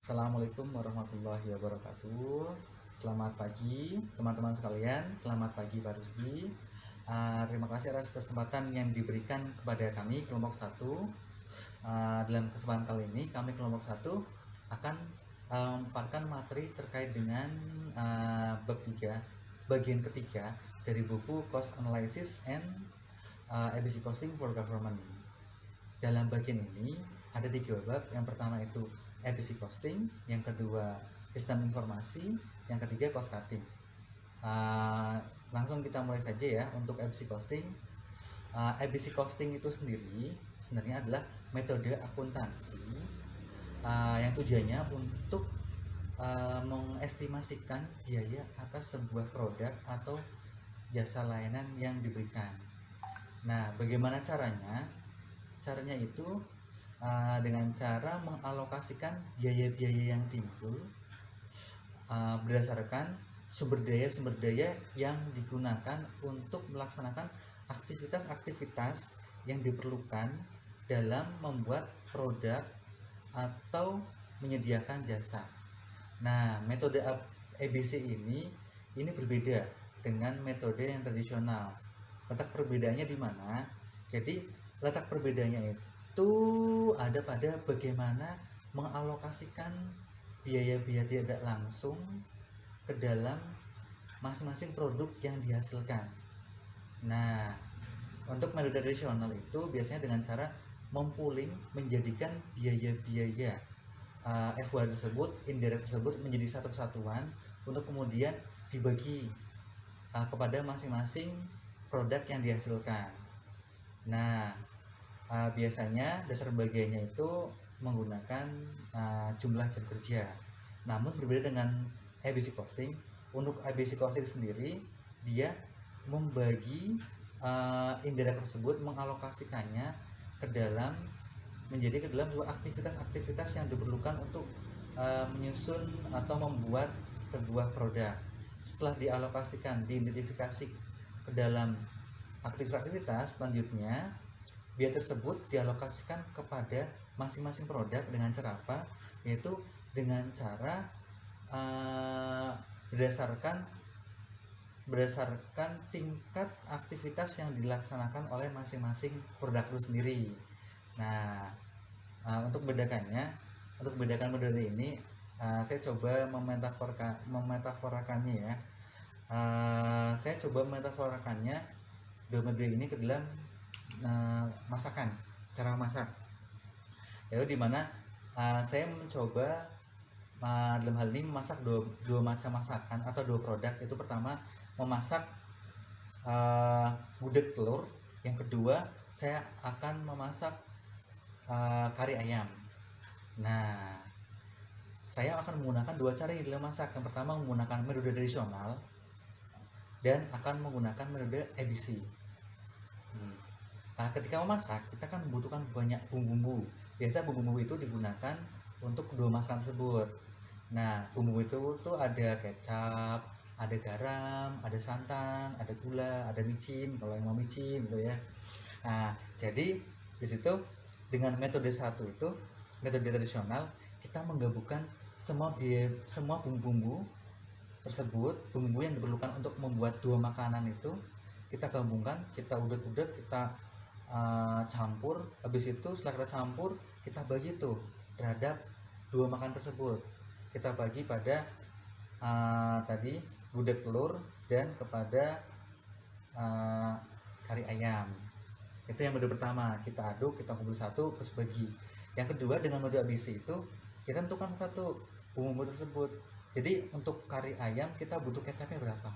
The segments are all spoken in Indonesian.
Assalamualaikum warahmatullahi wabarakatuh. Selamat pagi teman-teman sekalian. Selamat pagi Pak Rusdi. Terima kasih atas kesempatan yang diberikan kepada kami kelompok 1. Dalam kesempatan kali ini kami kelompok 1 akan memaparkan materi terkait dengan bab 3, bagian ketiga dari buku Cost Analysis and ABC Costing for Government. Dalam bagian ini ada 3 bab. Yang pertama itu ABC Costing, yang kedua sistem informasi, yang ketiga cost cutting. Langsung kita mulai saja ya. Untuk ABC Costing, ABC Costing itu sendiri sebenarnya adalah metode akuntansi yang tujuannya untuk mengestimasikan biaya atas sebuah produk atau jasa layanan yang diberikan. Nah, bagaimana caranya? Caranya itu dengan cara mengalokasikan biaya-biaya yang timbul berdasarkan sumber daya yang digunakan untuk melaksanakan aktivitas-aktivitas yang diperlukan dalam membuat produk atau menyediakan jasa. Nah, metode ABC ini berbeda dengan metode yang tradisional. Letak perbedaannya di mana? Jadi letak perbedaannya itu ada pada bagaimana mengalokasikan biaya-biaya tidak langsung ke dalam masing-masing produk yang dihasilkan. Nah, untuk metode tradisional itu biasanya dengan cara mempuling, menjadikan biaya-biaya FOH tersebut, indirect tersebut menjadi satu kesatuan untuk kemudian dibagi kepada masing-masing produk yang dihasilkan. Nah, biasanya dasar bagiannya itu menggunakan jumlah jam kerja. Namun berbeda dengan ABC Costing. Untuk ABC Costing sendiri, dia membagi indirect tersebut, mengalokasikannya ke dalam sebuah aktivitas-aktivitas yang diperlukan untuk menyusun atau membuat sebuah produk. Setelah dialokasikan, diidentifikasi ke dalam aktivitas-aktivitas, selanjutnya biaya tersebut dialokasikan kepada masing-masing produk dengan cara apa? Yaitu dengan cara berdasarkan tingkat aktivitas yang dilaksanakan oleh masing-masing produk itu sendiri. Nah, untuk membedakan model ini, saya coba memetaforakannya ya. Saya coba memetaforakannya dua model ini ke dalam masakan, cara masak. Yaitu dimana saya mencoba dalam hal ini memasak dua macam masakan atau dua produk. Itu pertama memasak gudeg telur, yang kedua saya akan memasak kari ayam. Nah, saya akan menggunakan dua cara di dalam masak. Yang pertama menggunakan metode tradisional dan akan menggunakan metode ABC. Ketika memasak, kita kan membutuhkan banyak bumbu-bumbu. Biasa bumbu-bumbu itu digunakan untuk kedua masakan tersebut. Nah, bumbu itu tuh ada kecap, ada garam, ada santan, ada gula, ada micin kalau yang mau micin gitu ya. Nah, jadi di situ dengan metode satu itu, metode tradisional, kita menggabungkan semua bumbu-bumbu tersebut, bumbu yang diperlukan untuk membuat dua makanan itu kita gabungkan, kita udek-udek, kita campur. Habis itu setelah kita campur, kita bagi tuh terhadap dua makanan tersebut. Kita bagi pada tadi gudeg telur dan kepada kari ayam. Itu yang mode pertama, kita aduk, kita kumpul satu, terus bagi. Yang kedua dengan mode ABC itu kita tentukan satu bumbu tersebut. Jadi untuk kari ayam kita butuh kecapnya berapa?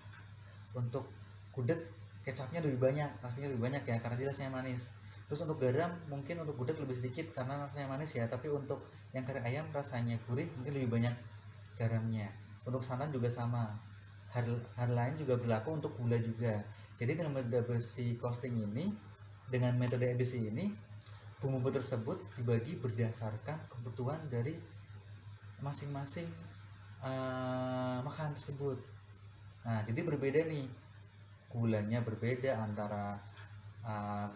Untuk gudeg kecapnya lebih banyak, pastinya lebih banyak ya karena dia rasanya manis. Terus untuk garam mungkin untuk gudeg lebih sedikit karena rasanya manis ya, tapi untuk yang kari ayam rasanya gurih mungkin lebih banyak garamnya. Untuk santan juga sama. Hal lain juga berlaku untuk gula juga. Jadi dengan metode ABC costing ini, dengan metode ABC ini, bumbu tersebut dibagi berdasarkan kebutuhan dari masing-masing makanan tersebut. Nah, jadi berbeda nih, gulanya berbeda antara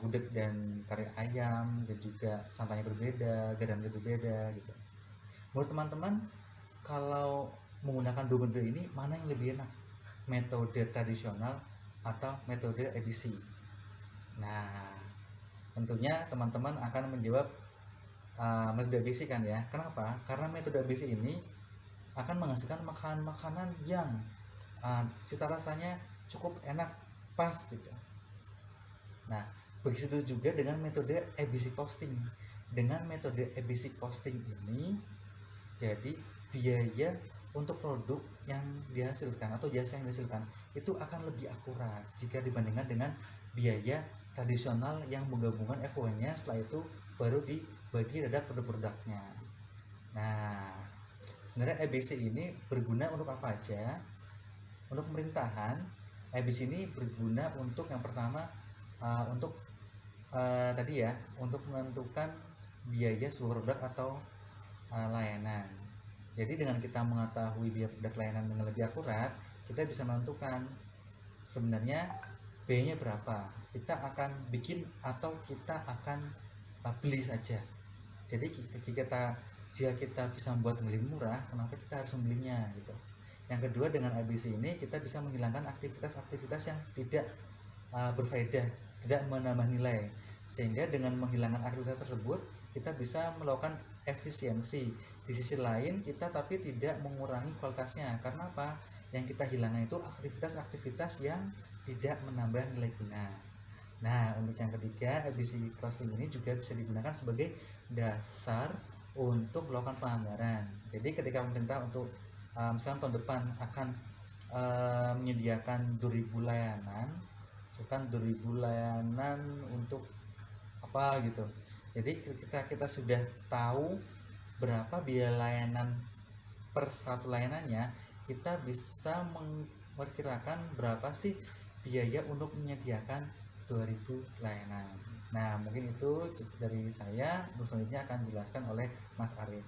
gudeg dan kari ayam, dan juga santannya berbeda, garamnya berbeda gitu. Menurut teman-teman, kalau menggunakan dua metode ini mana yang lebih enak, metode tradisional atau metode EBC? Nah, tentunya teman-teman akan menjawab metode EBC kan ya. Kenapa? Karena metode EBC ini akan menghasilkan makanan-makanan yang cita rasanya cukup enak, pas gitu. Nah, begitu juga dengan metode ABC costing. Dengan metode ABC costing ini, jadi biaya untuk produk yang dihasilkan atau jasa yang dihasilkan itu akan lebih akurat jika dibandingkan dengan biaya tradisional yang menggabungkan FOH-nya, setelah itu baru dibagi terhadap produk-produknya. Nah, sebenarnya EBC ini berguna untuk apa aja? Untuk pemerintahan, EBC ini berguna untuk yang pertama untuk tadi ya, untuk menentukan biaya sebuah produk atau layanan. Jadi dengan kita mengetahui biaya produk layanan dengan lebih akurat, kita bisa menentukan sebenarnya biayanya berapa. Kita akan bikin atau kita akan beli saja. Jadi jika kita bisa membuat yang lebih murah, kenapa kita harus membelinya gitu. Yang kedua, dengan ABC ini kita bisa menghilangkan aktivitas-aktivitas yang tidak berfaedah, tidak menambah nilai, sehingga dengan menghilangkan aktivitas tersebut kita bisa melakukan efisiensi. Di sisi lain kita tapi tidak mengurangi kualitasnya. Karena apa? Yang kita hilangkan itu aktivitas-aktivitas yang tidak menambah nilai guna. Nah, untuk yang ketiga, efisiensi costing ini juga bisa digunakan sebagai dasar untuk melakukan penganggaran. Jadi ketika pemerintah untuk misalkan tahun depan akan menyediakan 2000 layanan, misalkan 2000 layanan untuk apa gitu. Jadi kita sudah tahu berapa biaya layanan per satu layanannya, kita bisa memperkirakan berapa sih biaya untuk menyediakan 2000 layanan. Nah, mungkin itu cukup dari saya. Selanjutnya akan dijelaskan oleh Mas Arif.